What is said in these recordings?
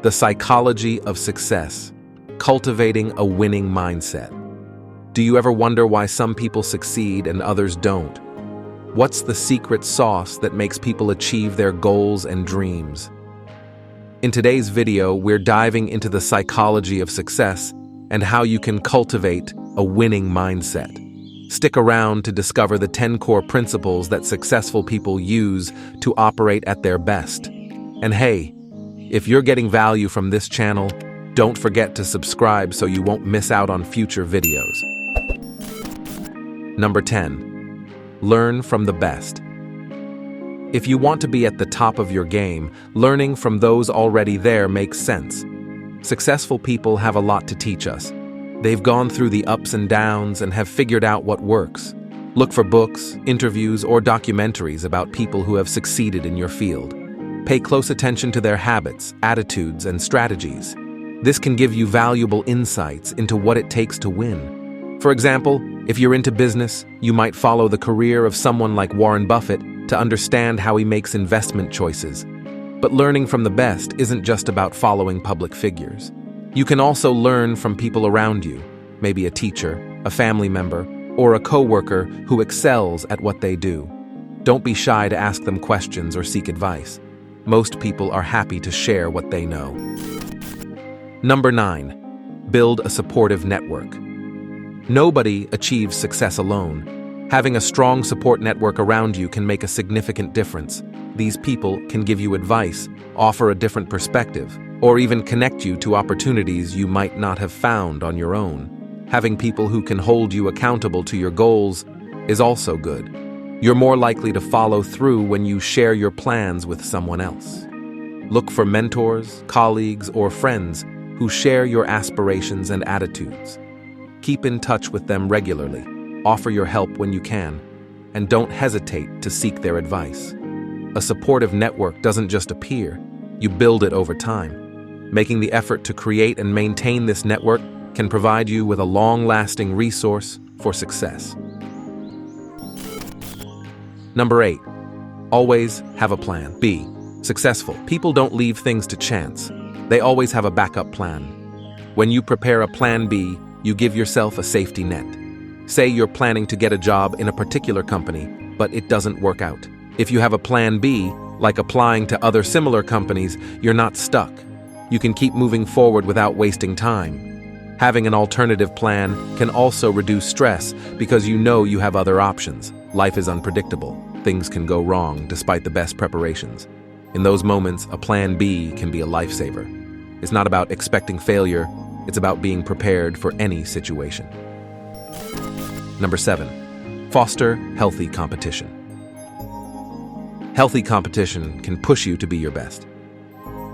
The psychology of success, cultivating a winning mindset. Do you ever wonder why some people succeed and others don't? What's the secret sauce that makes people achieve their goals and dreams? In today's video, we're diving into the psychology of success and how you can cultivate a winning mindset. Stick around to discover the 10 core principles that successful people use to operate at their best. And hey, if you're getting value from this channel, don't forget to subscribe so you won't miss out on future videos. Number 10. Learn from the best. If you want to be at the top of your game, learning from those already there makes sense. Successful people have a lot to teach us. They've gone through the ups and downs and have figured out what works. Look for books, interviews, or documentaries about people who have succeeded in your field. Pay close attention to their habits, attitudes, and strategies. This can give you valuable insights into what it takes to win. For example, if you're into business, you might follow the career of someone like Warren Buffett to understand how he makes investment choices. But learning from the best isn't just about following public figures. You can also learn from people around you, maybe a teacher, a family member, or a coworker who excels at what they do. Don't be shy to ask them questions or seek advice. Most people are happy to share what they know. Number 9. Build a supportive network. Nobody achieves success alone. Having a strong support network around you can make a significant difference. These people can give you advice, offer a different perspective, or even connect you to opportunities you might not have found on your own. Having people who can hold you accountable to your goals is also good. You're more likely to follow through when you share your plans with someone else. Look for mentors, colleagues, or friends who share your aspirations and attitudes. Keep in touch with them regularly, offer your help when you can, and don't hesitate to seek their advice. A supportive network doesn't just appear, you build it over time. Making the effort to create and maintain this network can provide you with a long-lasting resource for success. Number 8. Always have a plan. B. Successful people don't leave things to chance. They always have a backup plan. When you prepare a plan B, you give yourself a safety net. Say you're planning to get a job in a particular company, but it doesn't work out. If you have a plan B, like applying to other similar companies, you're not stuck. You can keep moving forward without wasting time. Having an alternative plan can also reduce stress because you know you have other options. Life is unpredictable. Things can go wrong despite the best preparations. In those moments, a plan B can be a lifesaver. It's not about expecting failure, it's about being prepared for any situation. Number 7. Foster healthy competition. Healthy competition can push you to be your best.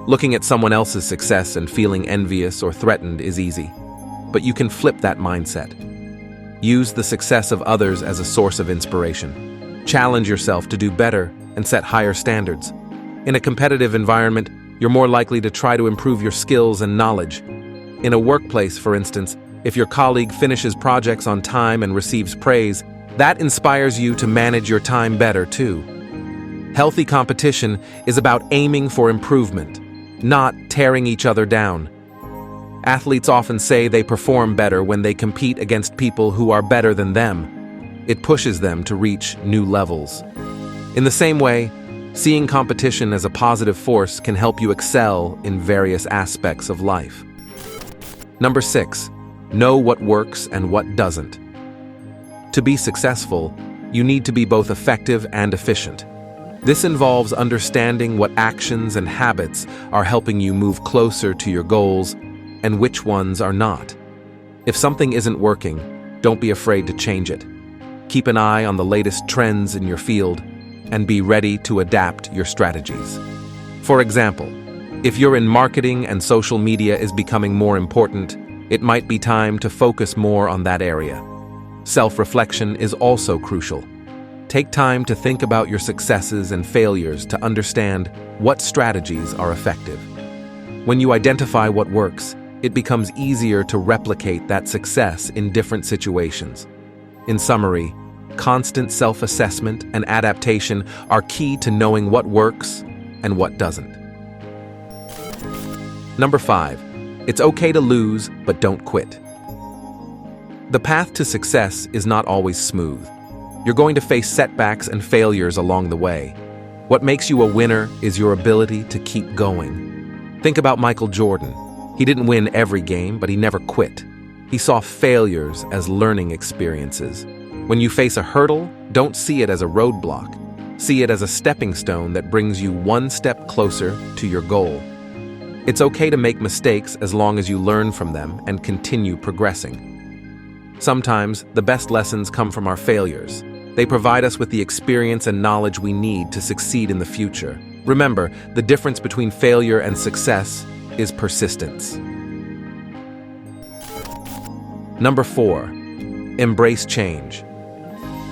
Looking at someone else's success and feeling envious or threatened is easy, but you can flip that mindset. Use the success of others as a source of inspiration. Challenge yourself to do better and set higher standards. In a competitive environment, you're more likely to try to improve your skills and knowledge. In a workplace, for instance, if your colleague finishes projects on time and receives praise, that inspires you to manage your time better too. Healthy competition is about aiming for improvement, not tearing each other down. Athletes often say they perform better when they compete against people who are better than them. It pushes them to reach new levels. In the same way, seeing competition as a positive force can help you excel in various aspects of life. Number 6. Know what works and what doesn't. To be successful, you need to be both effective and efficient. This involves understanding what actions and habits are helping you move closer to your goals and which ones are not. If something isn't working, don't be afraid to change it. Keep an eye on the latest trends in your field and be ready to adapt your strategies. For example, if you're in marketing and social media is becoming more important, it might be time to focus more on that area. Self-reflection is also crucial. Take time to think about your successes and failures to understand what strategies are effective. When you identify what works, it becomes easier to replicate that success in different situations. In summary, constant self-assessment and adaptation are key to knowing what works and what doesn't. Number 5. It's okay to lose, but don't quit. The path to success is not always smooth. You're going to face setbacks and failures along the way. What makes you a winner is your ability to keep going. Think about Michael Jordan. He didn't win every game, but he never quit. He saw failures as learning experiences. When you face a hurdle, don't see it as a roadblock. See it as a stepping stone that brings you one step closer to your goal. It's okay to make mistakes as long as you learn from them and continue progressing. Sometimes, the best lessons come from our failures. They provide us with the experience and knowledge we need to succeed in the future. Remember, the difference between failure and success is persistence. Number 4. Embrace change.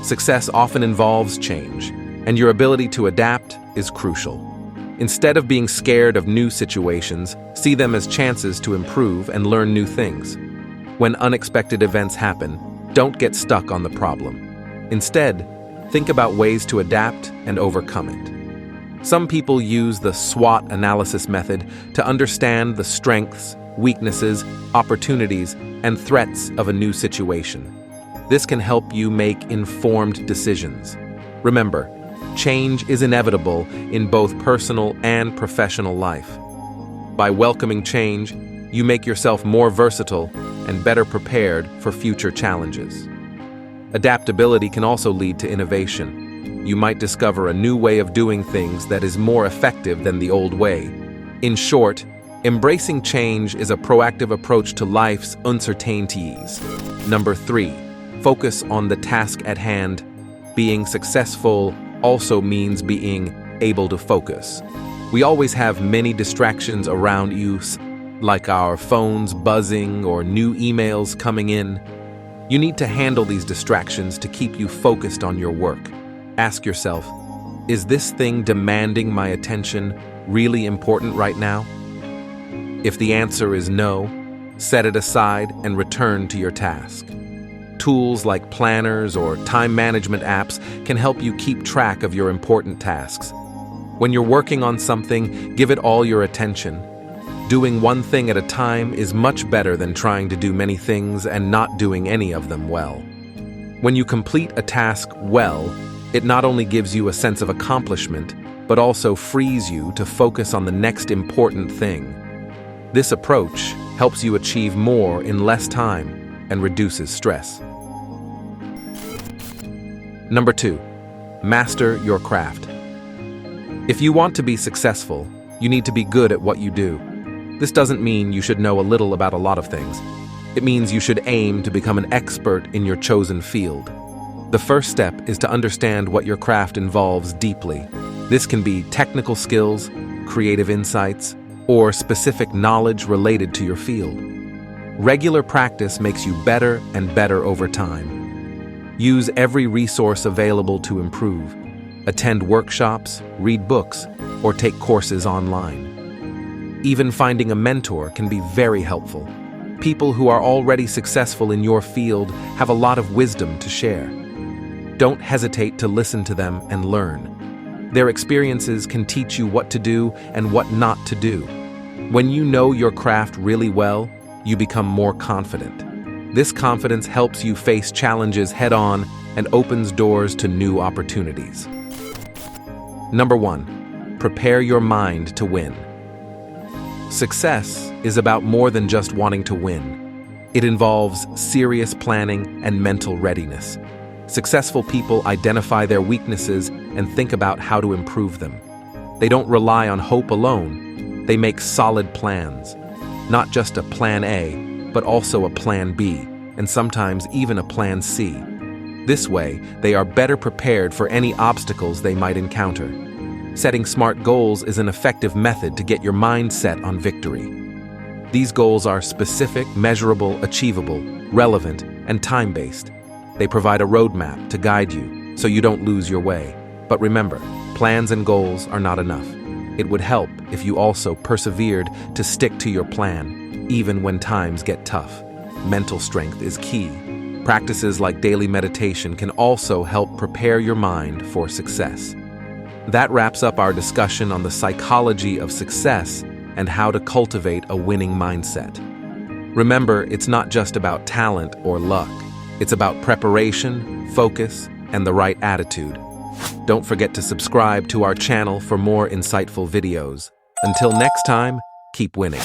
Success often involves change, and your ability to adapt is crucial. Instead of being scared of new situations, see them as chances to improve and learn new things. When unexpected events happen, don't get stuck on the problem. Instead, think about ways to adapt and overcome it. Some people use the SWOT analysis method to understand the strengths, weaknesses, opportunities, and threats of a new situation. This can help you make informed decisions. Remember, change is inevitable in both personal and professional life. By welcoming change, you make yourself more versatile and better prepared for future challenges. Adaptability can also lead to innovation. You might discover a new way of doing things that is more effective than the old way. In short, embracing change is a proactive approach to life's uncertainties. Number 3. Focus on the task at hand. Being successful also means being able to focus. We always have many distractions around us, like our phones buzzing or new emails coming in. You need to handle these distractions to keep you focused on your work. Ask yourself, is this thing demanding my attention really important right now? If the answer is no, set it aside and return to your task. Tools like planners or time management apps can help you keep track of your important tasks. When you're working on something, give it all your attention. Doing one thing at a time is much better than trying to do many things and not doing any of them well. When you complete a task well, it not only gives you a sense of accomplishment, but also frees you to focus on the next important thing. This approach helps you achieve more in less time and reduces stress. Number 2. Master your craft. If you want to be successful, you need to be good at what you do. This doesn't mean you should know a little about a lot of things. It means you should aim to become an expert in your chosen field. The first step is to understand what your craft involves deeply. This can be technical skills, creative insights, or specific knowledge related to your field. Regular practice makes you better and better over time. Use every resource available to improve. Attend workshops, read books, or take courses online. Even finding a mentor can be very helpful. People who are already successful in your field have a lot of wisdom to share. Don't hesitate to listen to them and learn. Their experiences can teach you what to do and what not to do. When you know your craft really well, you become more confident. This confidence helps you face challenges head-on and opens doors to new opportunities. Number 1. Prepare your mind to win. Success is about more than just wanting to win. It involves serious planning and mental readiness. Successful people identify their weaknesses and think about how to improve them. They don't rely on hope alone. They make solid plans. Not just a plan A, but also a plan B, and sometimes even a plan C. This way, they are better prepared for any obstacles they might encounter. Setting smart goals is an effective method to get your mind set on victory. These goals are specific, measurable, achievable, relevant, and time-based. They provide a roadmap to guide you so you don't lose your way. But remember, plans and goals are not enough. It would help if you also persevered to stick to your plan, even when times get tough. Mental strength is key. Practices like daily meditation can also help prepare your mind for success. That wraps up our discussion on the psychology of success and how to cultivate a winning mindset. Remember, it's not just about talent or luck. It's about preparation, focus, and the right attitude. Don't forget to subscribe to our channel for more insightful videos. Until next time, keep winning.